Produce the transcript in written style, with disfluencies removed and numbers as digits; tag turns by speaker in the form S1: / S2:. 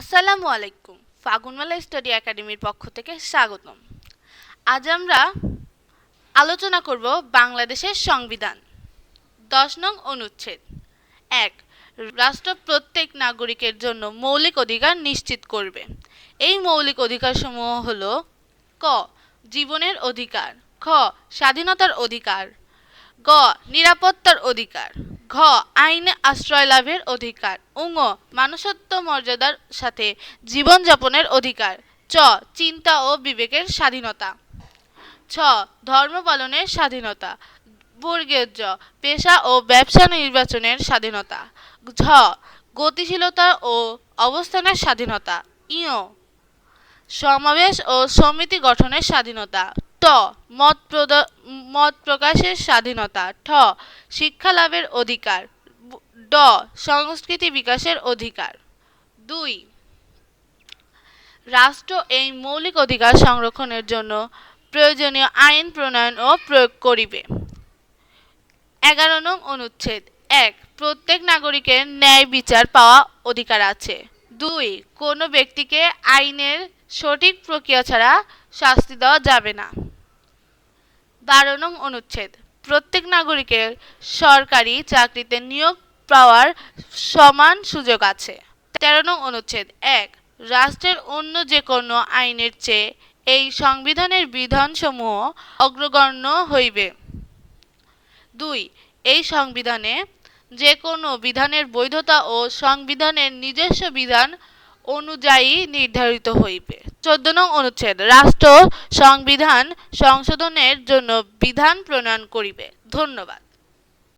S1: আসসালামু আলাইকুম। ফাগুনমালা স্টাডি একাডেমির পক্ষ থেকে স্বাগতম। আজ আমরা আলোচনা করব বাংলাদেশের সংবিধান। 10 নং অনুচ্ছেদ 1। রাষ্ট্র প্রত্যেক নাগরিকের জন্য মৌলিক অধিকার নিশ্চিত করবে। এই মৌলিক অধিকারসমূহ হলো: ক। জীবনের অধিকার, খ। স্বাধীনতার অধিকার, গ। নিরাপত্তার অধিকার, ঘ। আইনে আশ্রয় লাভের অধিকার, ঙ। মানুষত্ব মর্যাদার সাথে জীবনযাপনের অধিকার, চ। চিন্তা ও বিবেকের স্বাধীনতা, ছ। ধর্ম পালনের স্বাধীনতা, জ। পেশা ও ব্যবসা নির্বাচনের স্বাধীনতা, ঝ। গতিশীলতা ও অবস্থানের স্বাধীনতা, সমাবেশ ও সমিতি গঠনের স্বাধীনতা, ট। মত প্রকাশের স্বাধীনতা, ঠ। শিক্ষা লাভের অধিকার, ড। সংস্কৃতি বিকাশের অধিকার। 2। রাষ্ট্র এই মৌলিক অধিকার সংরক্ষণের জন্য প্রয়োজনীয় আইন প্রণয়ন ও প্রয়োগ করিবে। 11 নং অনুচ্ছেদ 1। প্রত্যেক নাগরিকের ন্যায় বিচার পাওয়া অধিকার আছে। 2। কোনো ব্যক্তিকে আইনের সঠিক প্রক্রিয়া ছাড়া শাস্তি দেওয়া যাবে না। 12 নং অনুচ্ছেদ। প্রত্যেক নাগরিকের সরকারি চাকরিতে নিয়োগ পাওয়ার সমান সুযোগ আছে। 13 নং অনুচ্ছেদ 1। রাষ্ট্রের অন্য যে কোনো আইনের চেয়ে এই সংবিধানের বিধানসমূহ অগ্রগণ্য হইবে। 2। এই সংবিধানে যে কোনো বিধানের বৈধতা ও সংবিধানের নিজস্ব বিধান অনুযায়ী নির্ধারিত হইবে। 14 নং অনুচ্ছেদ। রাষ্ট্র সংবিধান সংশোধনের জন্য বিধান প্রণয়ন করিবে। ধন্যবাদ।